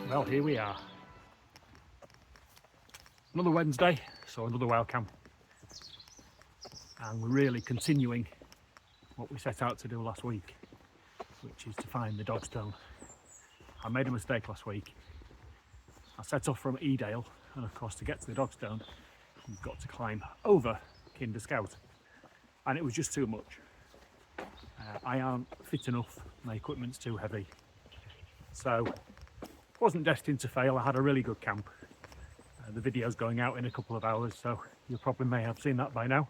Well, here we are. Another Wednesday, so another wild camp. And we're really continuing what we set out to do last week, which is to find the Dogstone. I made a mistake last week. I set off from Edale, and of course to get to the Dogstone, you've got to climb over Kinder Scout. And it was just too much. I aren't fit enough, my equipment's too heavy. So, wasn't destined to fail. I had a really good camp. The video's going out in a couple of hours, so you probably may have seen that by now.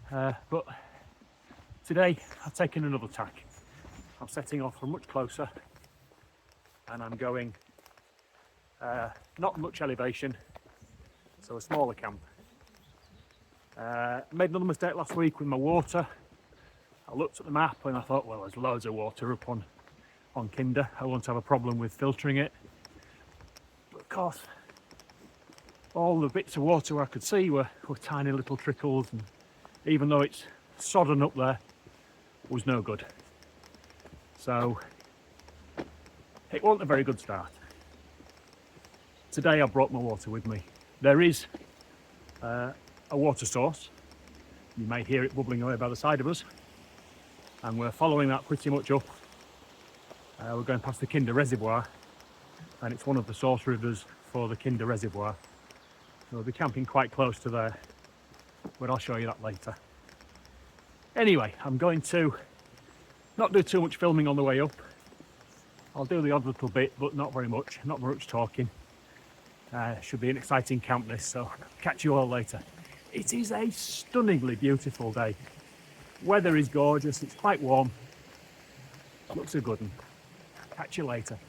But today I've taken another tack. I'm setting off from much closer, and I'm going not much elevation, so a smaller camp. Made another mistake last week with my water. I looked at the map and I thought, well, there's loads of water up on Kinder. I won't have a problem with filtering it. But of course, all the bits of water I could see were tiny little trickles, and even though it's sodden up there, it was no good. So it wasn't a very good start. Today I brought my water with me. There is a water source. You may hear it bubbling away by the side of us, and we're following that pretty much up. We're going past the Kinder Reservoir, and it's one of the source rivers for the Kinder Reservoir. So we'll be camping quite close to there, but I'll show you that later. Anyway, I'm going to not do too much filming on the way up. I'll do the odd little bit, but not very much, not much talking. Should be an exciting camp this, so catch you all later. It is a stunningly beautiful day. Weather is gorgeous, it's quite warm. Looks a good one. Catch you later.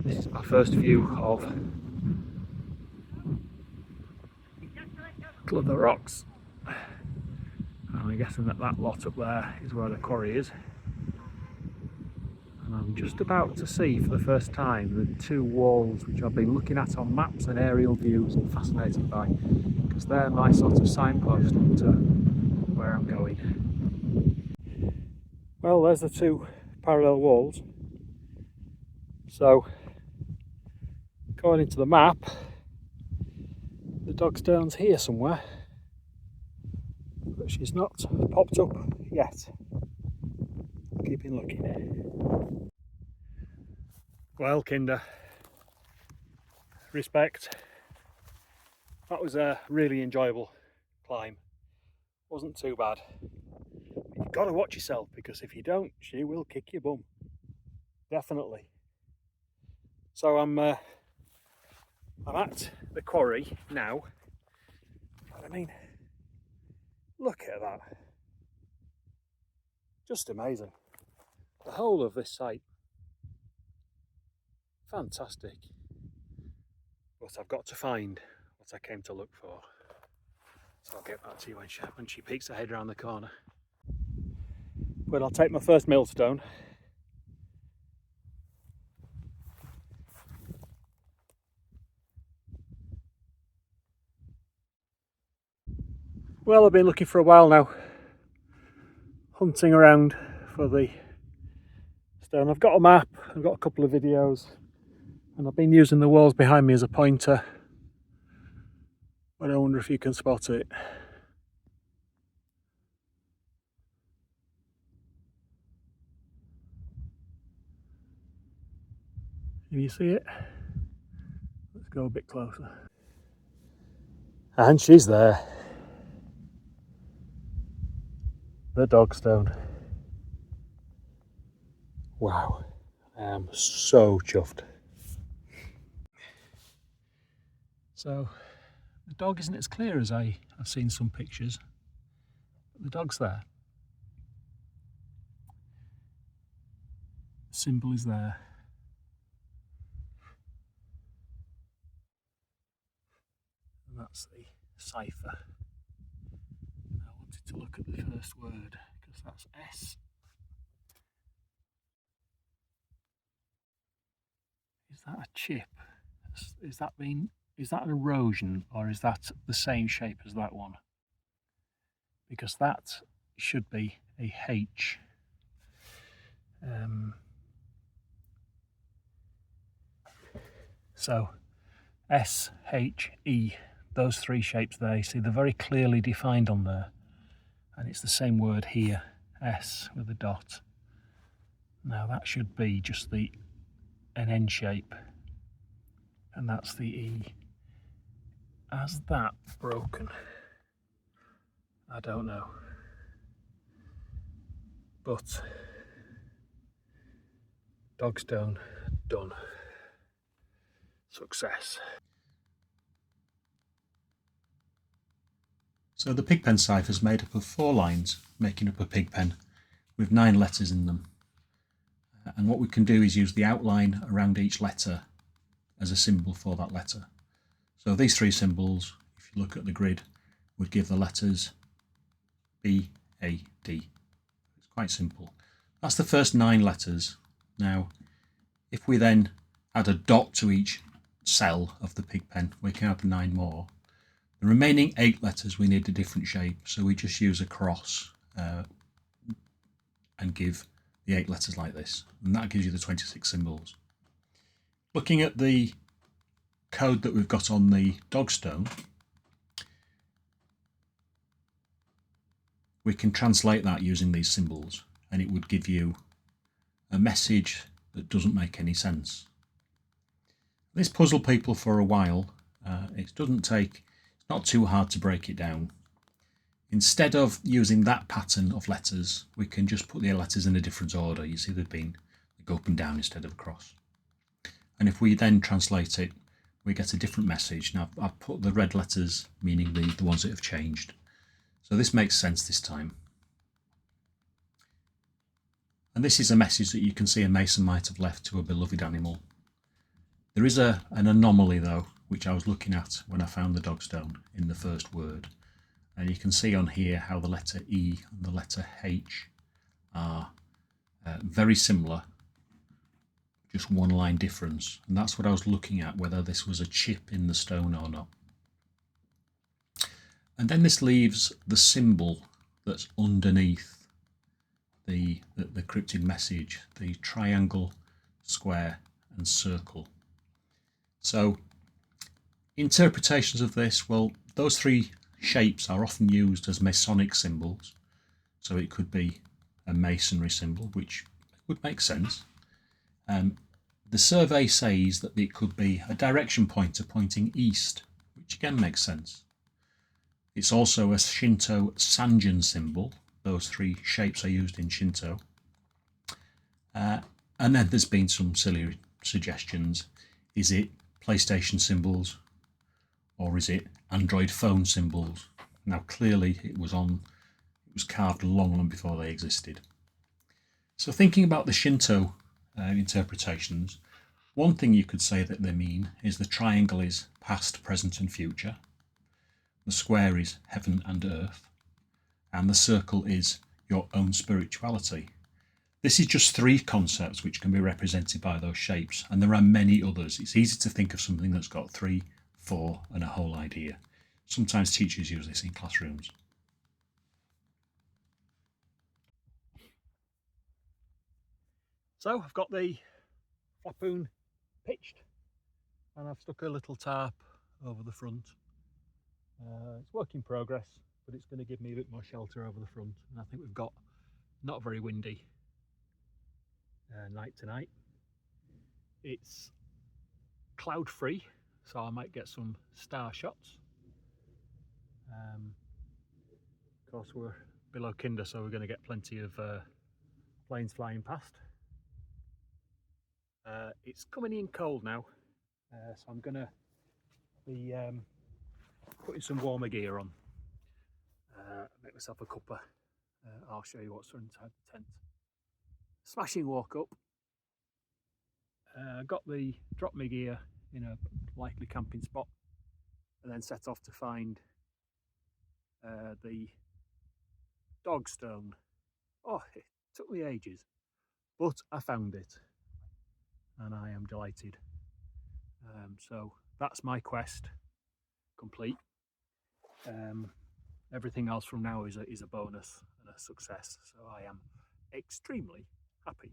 This is my first view of Cluther Rocks. I'm guessing that lot up there is where the quarry is. And I'm just about to see for the first time the two walls which I've been looking at on maps and aerial views and fascinated by, because they're my sort of signpost to where I'm going. Well, there's the two parallel walls. So, according to the map, the Dogstone's here somewhere, but she's not popped up yet. Keeping looking. Well, Kinder, respect. That was a really enjoyable climb. Wasn't too bad. You've got to watch yourself, because if you don't, she will kick your bum. Definitely. So I'm at the quarry now. I mean, look at that. Just amazing. The whole of this site. Fantastic. But I've got to find what I came to look for. So I'll get back to you when she peeks her head around the corner. But I'll take my first millstone. Well, I've been looking for a while now, hunting around for the stone. I've got a map, I've got a couple of videos, and I've been using the walls behind me as a pointer, but I wonder if you can spot it. Can you see it? Let's go a bit closer. And she's there. The Dogstone. Wow, I am so chuffed. So, the dog isn't as clear as I've seen some pictures, but the dog's there. The symbol is there. And that's the cipher. I wanted to look at the first word, because that's S. that a chip? Is that an erosion, or is that the same shape as that one? Because that should be a H. So S, H, E, those three shapes there, you see they're very clearly defined on there. And it's the same word here, S with a dot. Now that should be just an N shape. And that's the E. Has that broken? I don't know. But Dogstone done. Success. So the Pig Pen Cypher is made up of 4 lines, making up a pig pen, with 9 letters in them. And what we can do is use the outline around each letter as a symbol for that letter. So these 3 symbols, if you look at the grid, would give the letters B, A, D. It's quite simple. That's the first 9 letters. Now, if we then add a dot to each cell of the pig pen, we can add 9 more. The remaining 8 letters we need a different shape, so we just use a cross and give the 8 letters like this, and that gives you the 26 symbols. Looking at the code that we've got on the Dogstone, we can translate that using these symbols, and it would give you a message that doesn't make any sense. This puzzled people for a while. It's not too hard to break it down. Instead of using that pattern of letters, we can just put the letters in a different order. You see they go up and down instead of across. And if we then translate it, we get a different message. Now I've put the red letters meaning the ones that have changed. So this makes sense this time. And this is a message that you can see a mason might have left to a beloved animal. There is an anomaly though, which I was looking at when I found the Dogstone in the first word. And you can see on here how the letter E and the letter H are very similar, just 1 line difference. And that's what I was looking at, whether this was a chip in the stone or not. And then this leaves the symbol that's underneath the cryptid message, the triangle, square and circle. So interpretations of this, well, those 3 shapes are often used as Masonic symbols. So it could be a masonry symbol, which would make sense. The survey says that it could be a direction pointer pointing east, which again makes sense. It's also a Shinto Sanjin symbol. Those 3 shapes are used in Shinto. And then there's been some silly suggestions. Is it PlayStation symbols, or is it Android phone symbols? Now clearly it was carved long before they existed. So thinking about the Shinto interpretations, one thing you could say that they mean is the triangle is past, present and future. The square is heaven and earth, and the circle is your own spirituality. This is just 3 concepts which can be represented by those shapes, and there are many others. It's easy to think of something that's got 3, 4 and a whole idea. Sometimes teachers use this in classrooms. So I've got the Rakoon pitched and I've stuck a little tarp over the front. It's work in progress, but it's going to give me a bit more shelter over the front, and I think we've got not very windy night tonight. It's cloud free, so I might get some star shots. Of course we're below Kinder, so we're going to get plenty of planes flying past. It's coming in cold now, so I'm going to be putting some warmer gear on. Make myself a cuppa. I'll show you what's inside the tent. Smashing walk up. Dropped my gear in a likely camping spot, and then set off to find the Dogstone. Oh, it took me ages, but I found it, and I am delighted. So that's my quest complete. Everything else from now is a bonus and a success, so I am extremely happy.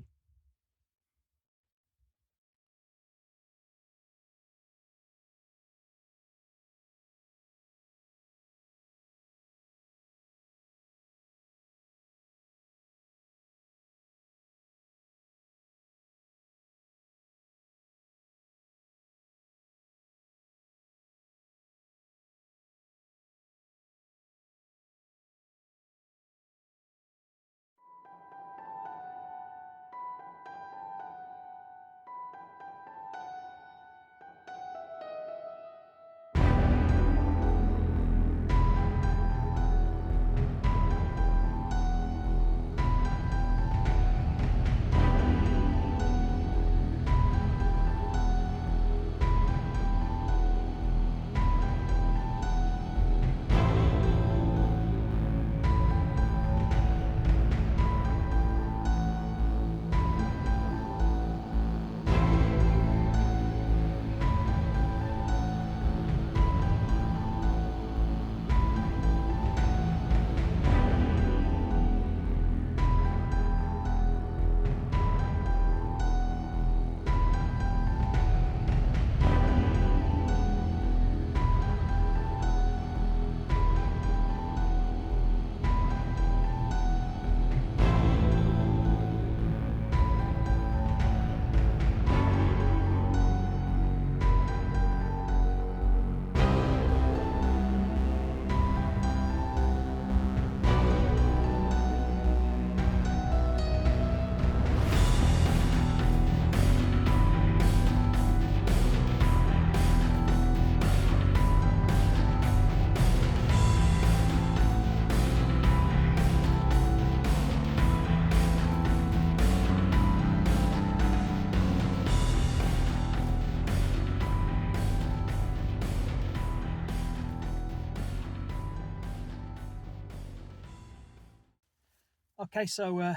Okay, so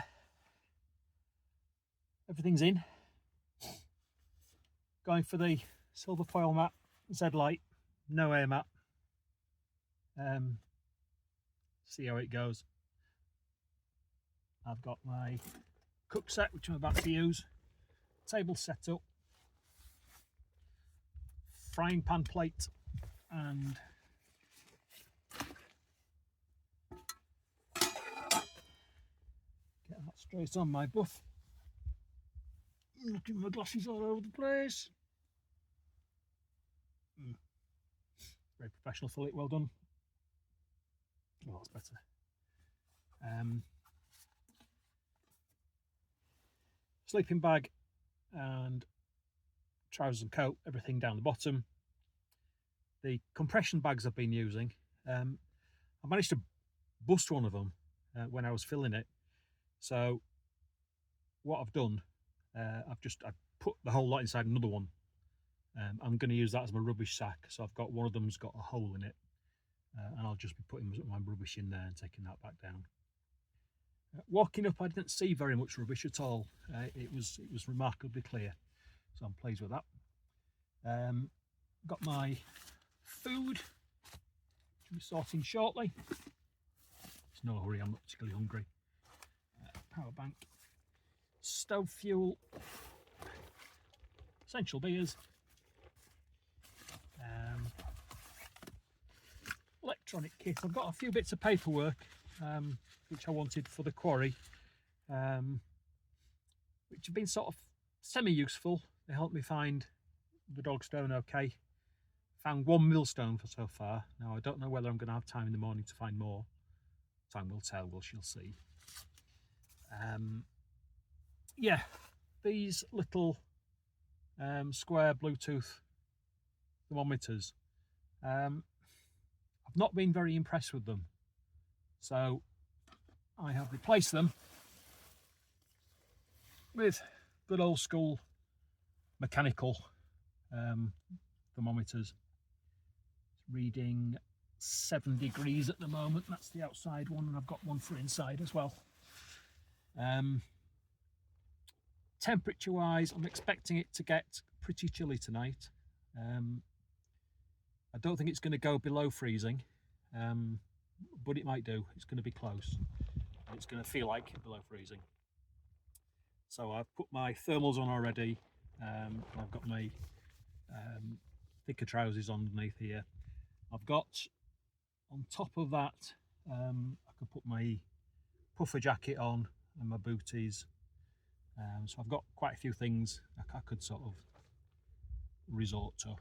everything's in. Going for the silver foil mat, Z-Light, no air mat. See how it goes. I've got my cook set, which I'm about to use. Table set up. Frying pan plate and get that straight on my buff. Looking at my glasses all over the place. Very professional fillet, well done. Oh, that's better. Sleeping bag and trousers and coat, everything down the bottom. The compression bags I've been using, I managed to bust one of them when I was filling it. So what I've done, I put the whole lot inside another one. I'm going to use that as my rubbish sack. So I've got one of them's got a hole in it, and I'll just be putting my rubbish in there and taking that back down. Walking up, I didn't see very much rubbish at all. It was remarkably clear, so I'm pleased with that. Got my food, which will be sorting shortly. It's no hurry, I'm not particularly hungry. Power bank, stove fuel, essential beers, electronic kit. I've got a few bits of paperwork which I wanted for the quarry, which have been sort of semi-useful. They helped me find the Dogstone okay. Found one millstone for so far. Now I don't know whether I'm going to have time in the morning to find more. Time will tell, we shall see. Yeah, these little square Bluetooth thermometers, I've not been very impressed with them, so I have replaced them with good old school mechanical thermometers. It's reading 7 degrees at the moment. That's the outside one, and I've got one for inside as well. Temperature wise, I'm expecting it to get pretty chilly tonight. I don't think it's going to go below freezing, but it might do. It's going to be close. It's going to feel like below freezing. So I've put my thermals on already. I've got my thicker trousers underneath here. I've got on top of that, I could put my puffer jacket on and my booties. So I've got quite a few things I could sort of resort to.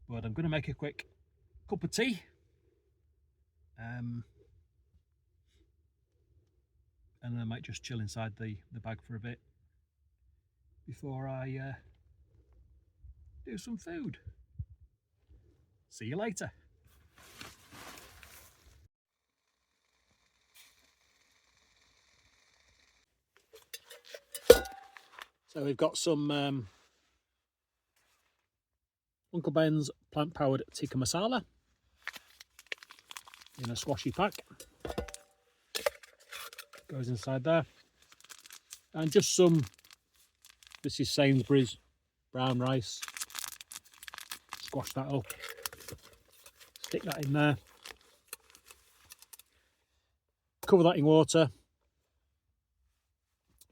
But I'm going to make a quick cup of tea. And I might just chill inside the bag for a bit before I do some food. See you later. So we've got some Uncle Ben's plant-powered tikka masala in a squashy pack. Goes inside there. And just some, this is Sainsbury's brown rice. Squash that up. Stick that in there. Cover that in water.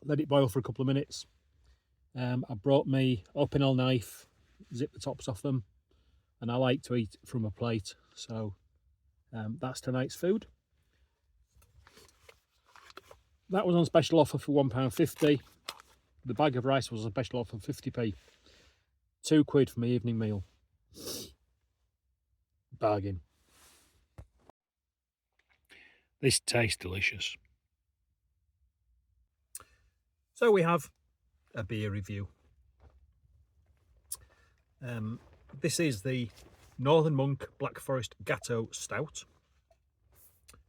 Let it boil for a couple of minutes. I brought my open-air knife, zip the tops off them, and I like to eat from a plate, so that's tonight's food. That was on special offer for £1.50. The bag of rice was on special offer for 50p. £2 for my evening meal. Bargain. This tastes delicious. So we have a beer review. This is the Northern Monk Black Forest Gatto Stout,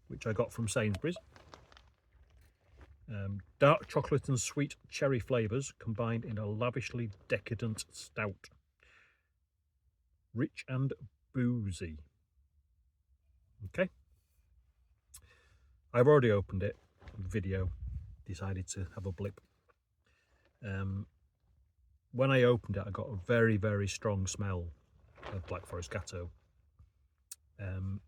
which I got from Sainsbury's. Dark chocolate and sweet cherry flavours combined in a lavishly decadent stout. Rich and boozy. Okay. I've already opened it. Video decided to have a blip. When I opened it, I got a very, very strong smell of Black Forest Gatto. And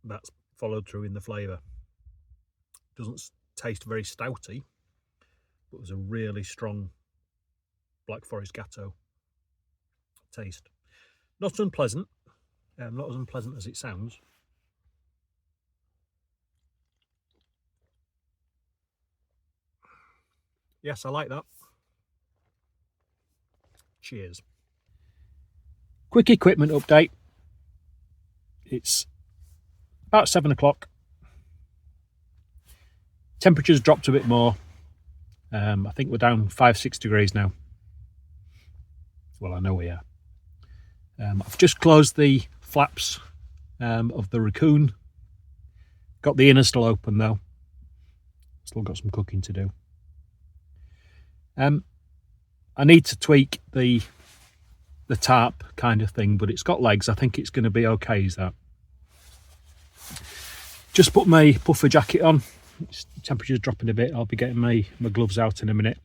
that's followed through in the flavour. Doesn't taste very stouty, but there's a really strong Black Forest Gatto taste. Not unpleasant, not as unpleasant as it sounds. Yes, I like that. Cheers. Quick equipment update. It's about 7 o'clock. Temperature's dropped a bit more. I think we're down 5-6 degrees now. Well, I know we are. I've just closed the flaps of the Rakoon. Got the inner still open though. Still got some cooking to do. I need to tweak the tarp kind of thing, but it's got legs. I think it's going to be okay, is that. Just put my puffer jacket on. Temperature's dropping a bit. I'll be getting my gloves out in a minute.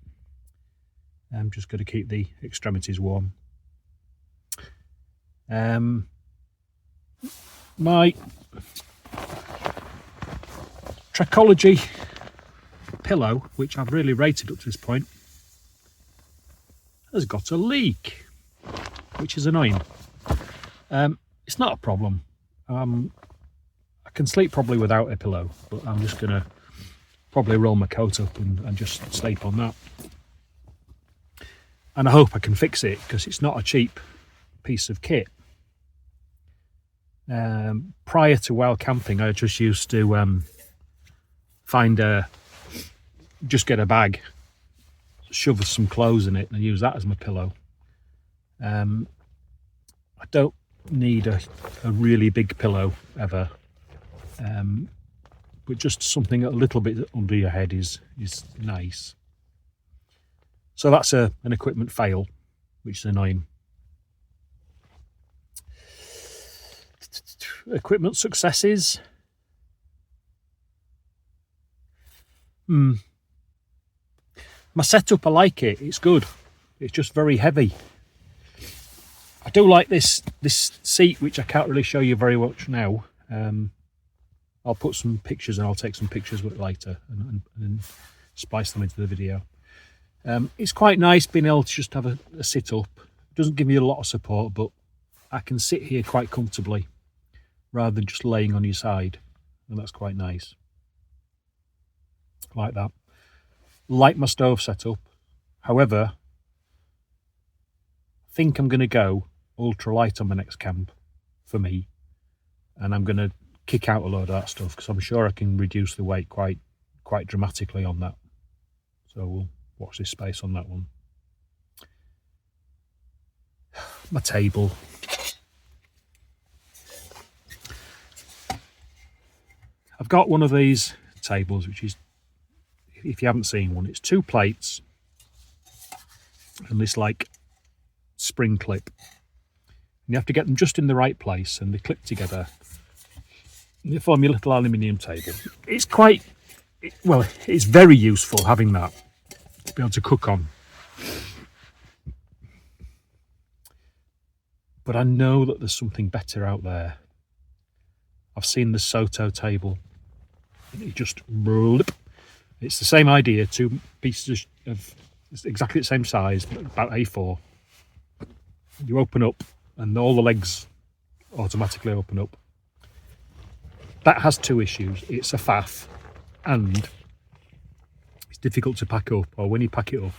I'm just going to keep the extremities warm. My Trachology pillow, which I've really rated up to this point, has got a leak, which is annoying. It's not a problem. I can sleep probably without a pillow, but I'm just going to probably roll my coat up and just sleep on that. And I hope I can fix it, because it's not a cheap piece of kit. Prior to wild camping, I just used to just get a bag, shove some clothes in it and use that as my pillow. I don't need a really big pillow ever, but just something a little bit under your head is nice. So that's an equipment fail, which is annoying. Equipment successes. My setup, I like it. It's good. It's just very heavy. I do like this seat, which I can't really show you very much now. I'll put some pictures and I'll take some pictures with it later and splice them into the video. It's quite nice being able to just have a sit up. It doesn't give me a lot of support, but I can sit here quite comfortably rather than just laying on your side, and that's quite nice. Like that. Like my stove setup. However, I think I'm going to go ultralight on my next camp for me, and I'm going to kick out a load of that stuff because I'm sure I can reduce the weight quite dramatically on that. So we'll watch this space on that one. My table. I've got one of these tables, which is, if you haven't seen one, it's 2 plates and this like spring clip. And you have to get them just in the right place and they clip together. And they form your little aluminium table. It's quite, well, it's very useful having that to be able to cook on. But I know that there's something better out there. I've seen the Soto table. And it just, it's the same idea, 2 pieces of exactly the same size, about A4. You open up and all the legs automatically open up. That has 2 issues. It's a faff and it's difficult to pack up, or when you pack it up,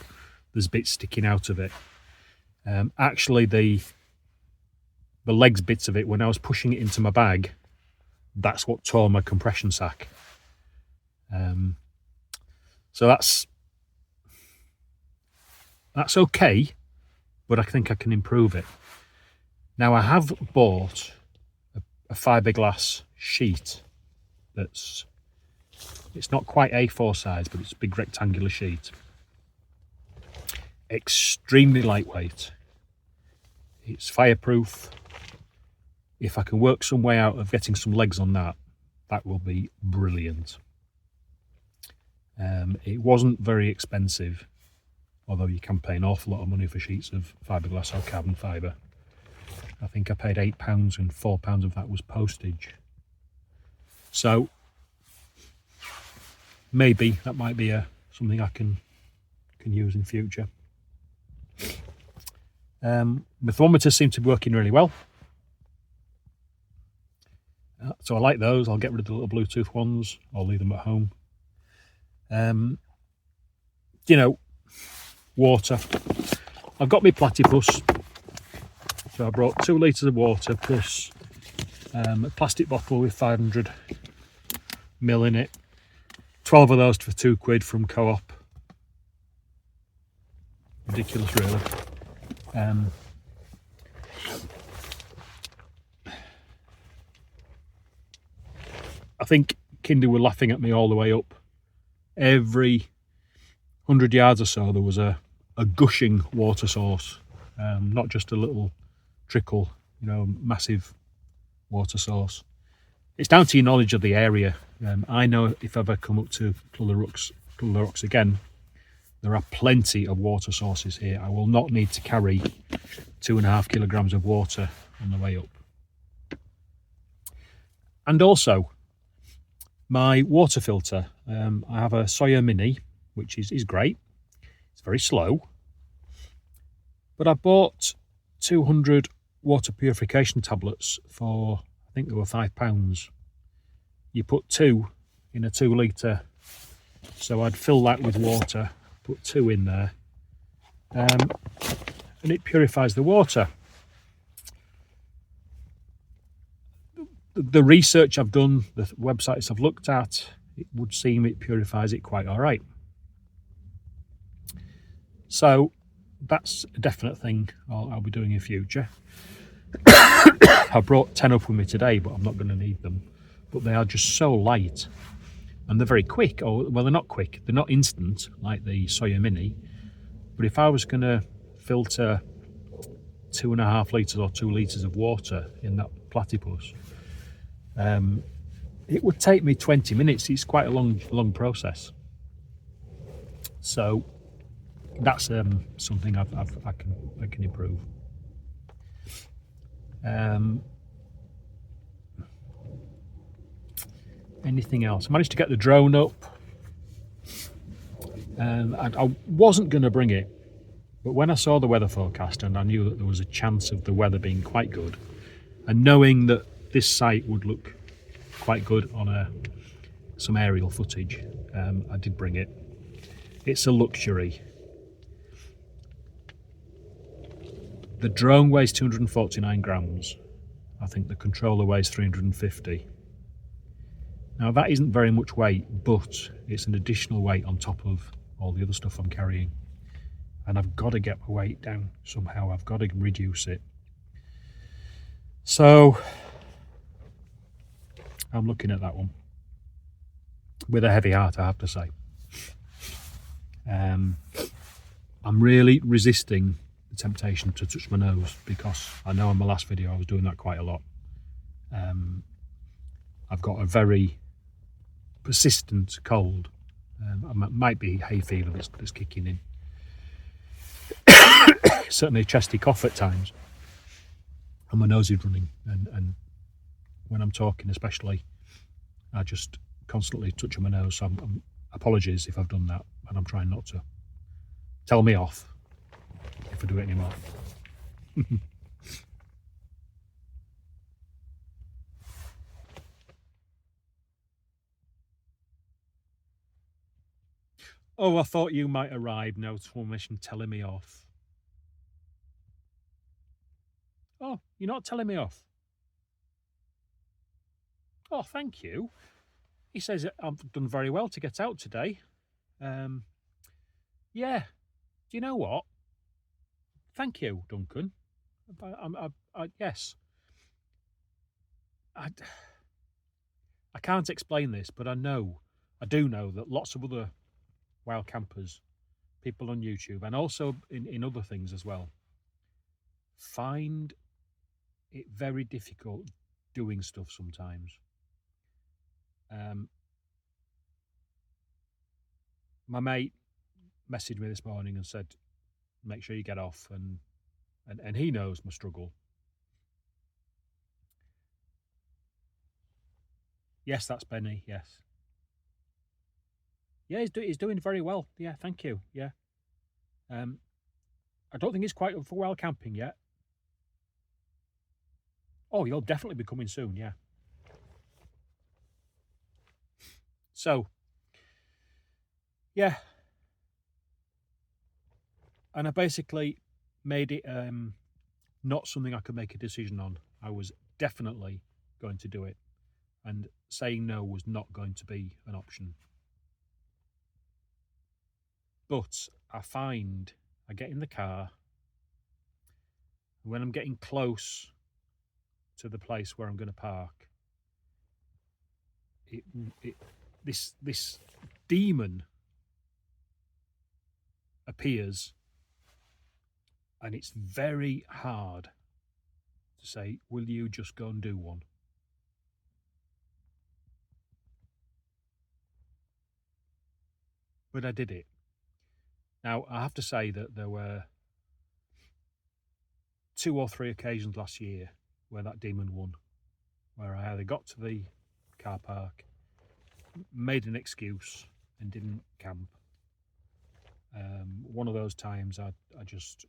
there's bits sticking out of it. Actually, the legs bits of it, when I was pushing it into my bag, that's what tore my compression sack. So that's okay, but I think I can improve it. Now I have bought a fiberglass sheet it's not quite A4 size, but it's a big rectangular sheet. Extremely lightweight. It's fireproof. If I can work some way out of getting some legs on that, that will be brilliant. It wasn't very expensive, although you can pay an awful lot of money for sheets of fiberglass or carbon fibre. I think I paid £8 and £4 of that was postage. So maybe that might be something I can use in future. My thermometers seem to be working really well. So I like those. I'll get rid of the little Bluetooth ones. I'll leave them at home. You know, water. I've got my platypus. So I brought 2 litres of water plus a plastic bottle with 500 ml in it. 12 of those for £2 from Co-op. Ridiculous, really. I think Kinder were laughing at me all the way up. Every 100 yards or so there was a gushing water source, not just a little trickle, you know, massive water source. It's down to your knowledge of the area. I know if I ever come up to Cluther Rocks again, there are plenty of water sources here. I will not need to carry 2.5 kilograms of water on the way up. And also, my water filter, I have a Sawyer Mini, which is great. It's very slow. But I bought 200 water purification tablets for, I think they were £5. You put 2 in a 2 litre. So I'd fill that with water, put 2 in there, and it purifies the water. The research I've done, the websites I've looked at, it would seem it purifies it quite all right. So that's a definite thing I'll be doing in future. I brought 10 up with me today, but I'm not going to need them. But they are just so light, and they're very quick. Or well, they're not quick. They're not instant like the Sawyer Mini. But if I was going to filter 2.5 litres or 2 litres of water in that platypus, it would take me 20 minutes. It's quite a long process. So that's something I can improve. Anything else? I managed to get the drone up. I wasn't going to bring it, but when I saw the weather forecast and I knew that there was a chance of the weather being quite good, and knowing that this site would look quite good on some aerial footage, I did bring it. It's a luxury. The drone weighs 249 grams. I think the controller weighs 350. Now that isn't very much weight, but it's an additional weight on top of all the other stuff I'm carrying. And I've got to get my weight down somehow. I've got to reduce it. So I'm looking at that one with a heavy heart, I have to say. I'm really resisting the temptation to touch my nose, because I know in my last video I was doing that quite a lot. I've got a very persistent cold. It might be Hayfield that's kicking in. Certainly a chesty cough at times, and my nose is running, and when I'm talking especially, I just constantly touch my nose. So apologies if I've done that, and I'm trying not to. Tell me off if I do it anymore. Oh, I thought you might arrive. No transmission telling me off. Oh, you're not telling me off. Oh, thank you. He says I've done very well to get out today. Yeah. Do you know what? Thank you, Duncan. Yes. I can't explain this, but I do know that lots of other wild campers, people on YouTube, and also in other things as well, find it very difficult doing stuff sometimes. My mate messaged me this morning and said, make sure you get off, and he knows my struggle. Yes, that's Benny, yes. Yeah, he's doing very well. Yeah, thank you. Yeah. I don't think it's quite up for wild camping yet. Oh, you'll definitely be coming soon, yeah. So, yeah. And I basically made it not something I could make a decision on. I was definitely going to do it, and saying no was not going to be an option. But I get in the car, when I'm getting close to the place where I'm going to park, this demon appears, and it's very hard to say, will you just go and do one? But I did it. Now, I have to say that there were 2 or 3 occasions last year where that demon won, where I either got to the car park, made an excuse, and didn't camp. One of those times I just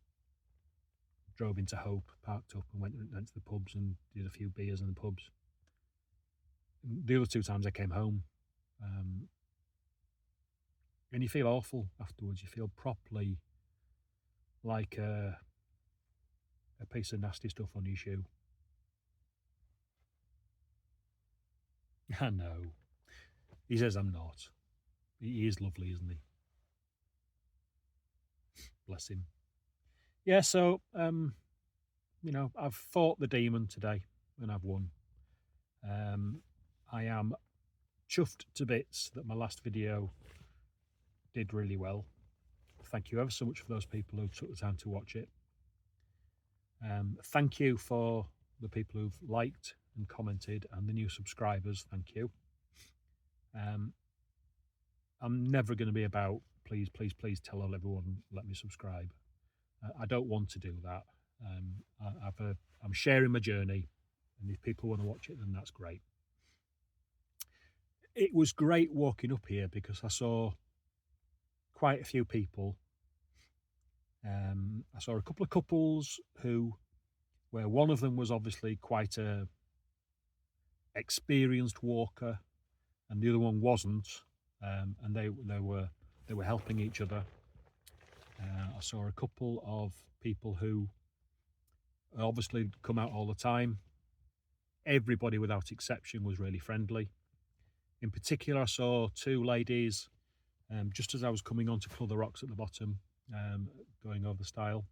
drove into Hope, parked up, and went to the pubs and did a few beers in the pubs. The other 2 times I came home. And you feel awful afterwards. You feel properly like a piece of nasty stuff on your shoe. I know. He says I'm not. He is lovely, isn't he? Bless him. Yeah, so, I've fought the demon today, and I've won. I am chuffed to bits that my last video did really well. Thank you ever so much for those people who took the time to watch it. Thank you for the people who've liked and commented, and the new subscribers. Thank you. I'm never going to be about please, please, please tell everyone, let me subscribe. I don't want to do that. I'm sharing my journey, and if people want to watch it, then that's great. It was great walking up here because I saw quite a few people. I saw a couple of couples where one of them was obviously quite a experienced walker, and the other one wasn't, and they were helping each other. I saw a couple of people who obviously come out all the time. Everybody without exception was really friendly. In particular, I saw two ladies just as I was coming onto Cluther Rocks at the bottom, going over the stile.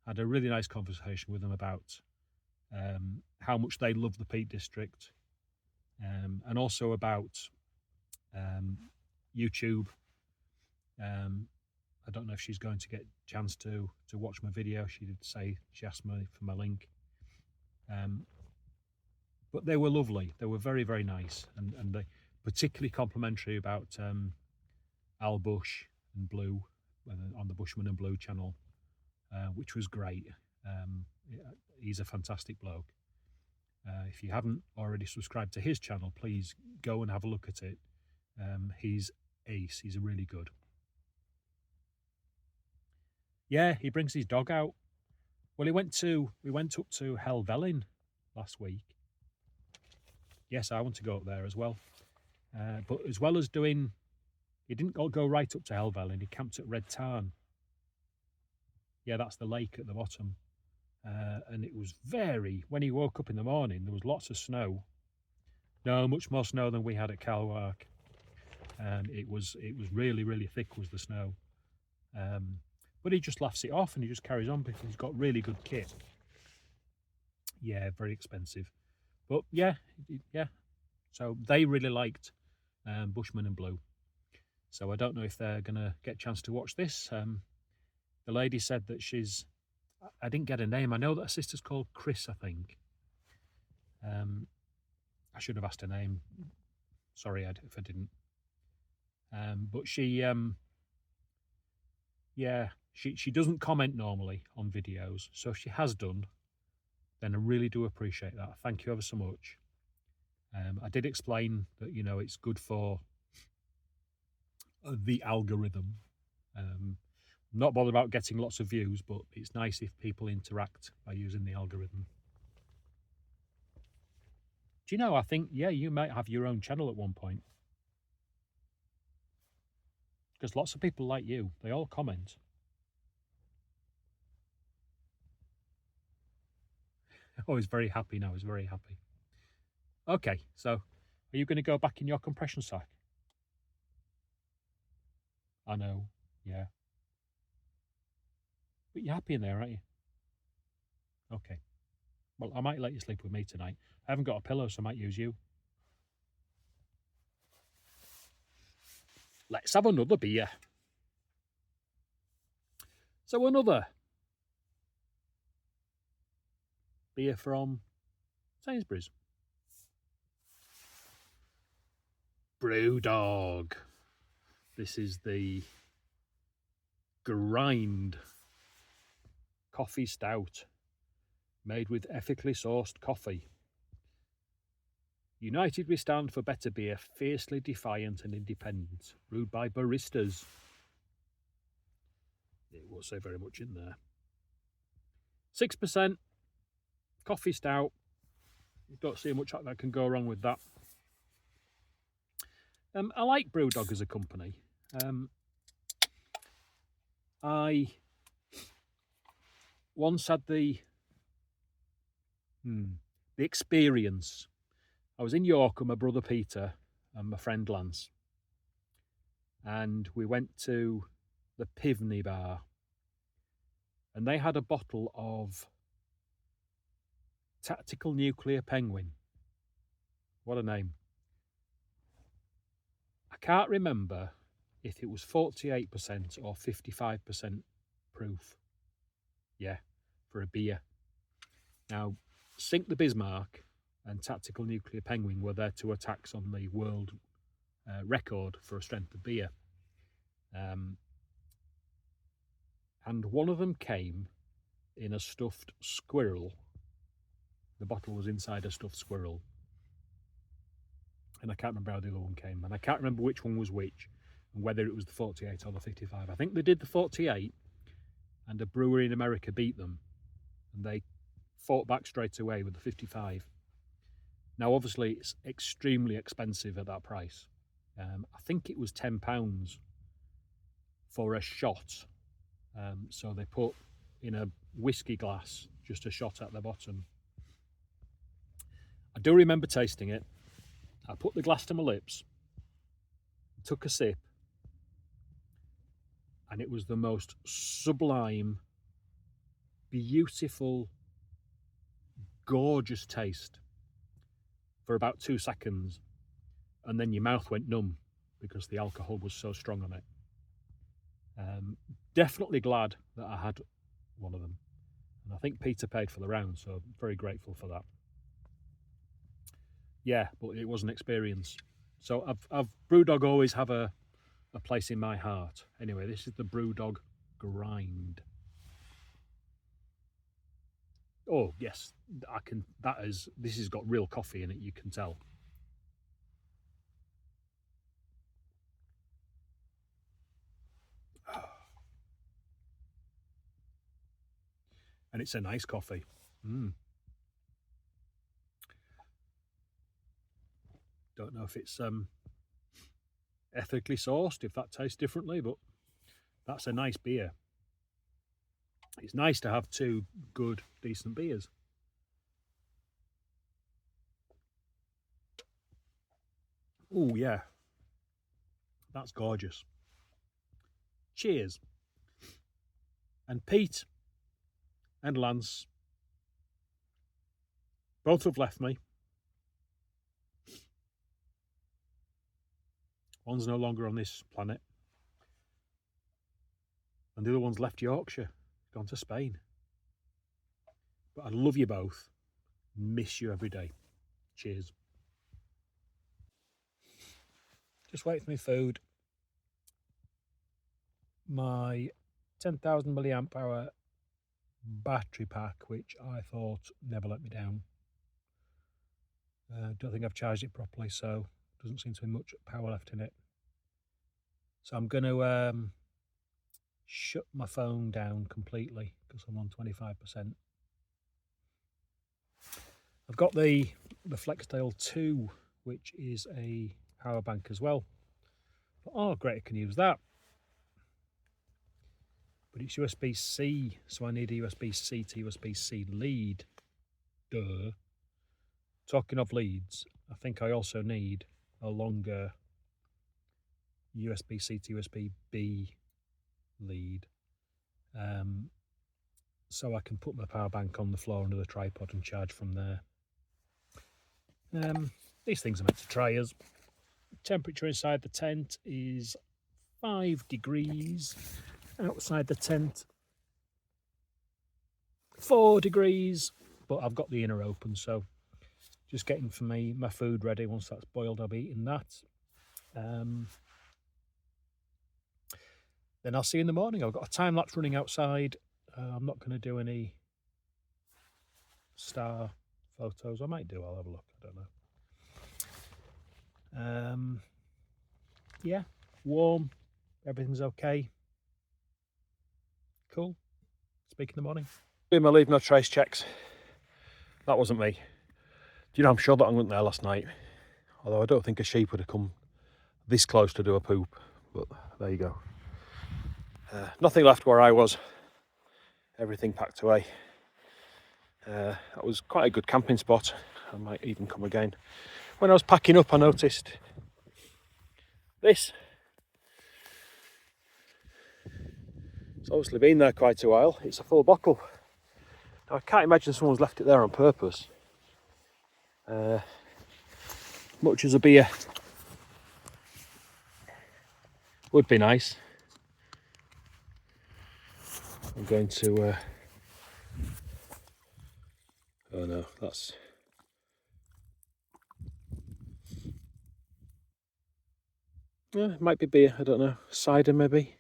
Had a really nice conversation with them about how much they love the Peak District, and also about YouTube. I don't know if she's going to get a chance to watch my video. She did say, she asked me for my link. But they were lovely. They were very, very nice, and they particularly complimentary about Al Bush and Blue on the Bushman and Blue channel, which was great. He's a fantastic bloke. If you haven't already subscribed to his channel, please go and have a look at it. He's ace. He's really good. Yeah, he brings his dog out. Well, we went up to Helvellyn last week. Yes, I want to go up there as well. But as well as doing, he didn't go right up to Helvellyn. He camped at Red Tarn. Yeah, that's the lake at the bottom. And it was when he woke up in the morning, there was lots of snow. No, much more snow than we had at Calwark. It was really, really thick was the snow. But he just laughs it off and he just carries on because he's got really good kit. Yeah, very expensive. But yeah. So they really liked Bushman and Blue. So I don't know if they're going to get a chance to watch this. The lady said that I didn't get a name. I know that her sister's called Chris, I think. I should have asked her name. Sorry, Ed, if I didn't. But she doesn't comment normally on videos. So if she has done, then I really do appreciate that. Thank you ever so much. I did explain that, it's good for the algorithm. Not bothered about getting lots of views, but it's nice if people interact by using the algorithm. Do you know, I think, you might have your own channel at one point. Because lots of people like you, they all comment. Oh, he's very happy now, he's very happy. Okay, so are you going to go back in your compression sack? I know, yeah. But you're happy in there, aren't you? Okay. Well, I might let you sleep with me tonight. I haven't got a pillow, so I might use you. Let's have another beer. So another beer from Sainsbury's. Brewdog. This is the Grind Coffee Stout, made with ethically sourced coffee. United we stand for better beer, fiercely defiant and independent, brewed by baristas. It will say very much in there. 6% coffee stout. You don't see much that can go wrong with that. I like Brewdog as a company. I once had the experience. I was in York with my brother Peter and my friend Lance, and we went to the Pivney bar, and they had a bottle of Tactical Nuclear Penguin. What a name. I can't remember if it was 48% or 55% proof. Yeah, for a beer. Now, Sink the Bismarck and Tactical Nuclear Penguin were their two attacks on the world record for a strength of beer. And one of them came in a stuffed squirrel. The bottle was inside a stuffed squirrel. And I can't remember how the other one came. And I can't remember which one was which, and whether it was the 48 or the 55. I think they did the 48, and a brewery in America beat them. And they fought back straight away with the 55. Now, obviously, it's extremely expensive at that price. I think it was £10 for a shot. So they put in a whiskey glass just a shot at the bottom. I do remember tasting it. I put the glass to my lips, took a sip, and it was the most sublime, beautiful, gorgeous taste for about 2 seconds, and then your mouth went numb because the alcohol was so strong on it. Definitely glad that I had one of them, and I think Peter paid for the round, so very grateful for that. Yeah, but it was an experience. So I've Brewdog always have a place in my heart. Anyway, this is the Brewdog Grind. Oh yes, I can. This has got real coffee in it. You can tell. And it's a nice coffee. Don't know if it's ethically sourced, if that tastes differently, but that's a nice beer. It's nice to have 2 good, decent beers. Oh yeah, that's gorgeous. Cheers. And Pete and Lance both have left me. One's no longer on this planet, and the other one's left Yorkshire, gone to Spain. But I love you both. Miss you every day. Cheers. Just wait for my food. My 10,000 milliamp hour battery pack, which I thought never let me down. Don't think I've charged it properly, so doesn't seem to be much power left in it. So I'm going to shut my phone down completely because I'm on 25%. I've got the Flextail 2, which is a power bank as well. Oh, great, I can use that. But it's USB-C, so I need a USB-C to USB-C lead. Duh. Talking of leads, I think I also need a longer USB-C to USB-B lead. So I can put my power bank on the floor under the tripod and charge from there. These things are meant to try us. Temperature inside the tent is 5 degrees. Outside the tent, 4 degrees. But I've got the inner open, so just getting for me my food ready. Once that's boiled, I'll be eating that. Then I'll see you in the morning. I've got a time lapse running outside. I'm not going to do any star photos. I might do. I'll have a look. I don't know. Yeah, warm. Everything's okay. Cool. Speak in the morning. Doing my leave no trace checks. That wasn't me. Do you know, I'm sure that I went there last night. Although I don't think a sheep would have come this close to do a poop. But there you go. Nothing left where I was. Everything packed away. That was quite a good camping spot. I might even come again. When I was packing up, I noticed this. It's obviously been there quite a while. It's a full bottle. Now, I can't imagine someone's left it there on purpose. Much as a beer would be nice. I'm going to... oh no, that's... It might be beer, I don't know. Cider maybe?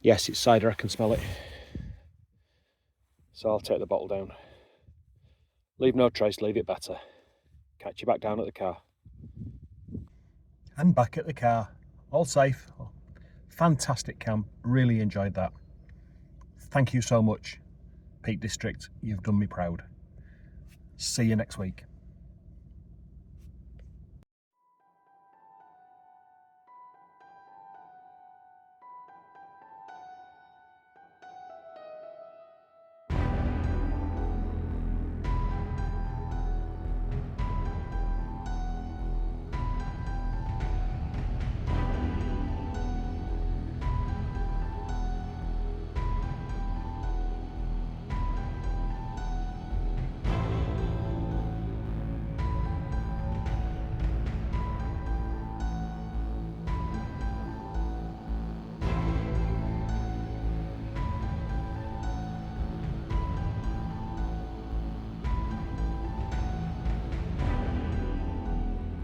Yes, it's cider, I can smell it. So I'll take the bottle down. Leave no trace, leave it better. Catch you back down at the car. And back at the car. All safe. Fantastic camp, really enjoyed that. Thank you so much, Peak District, you've done me proud. See you next week.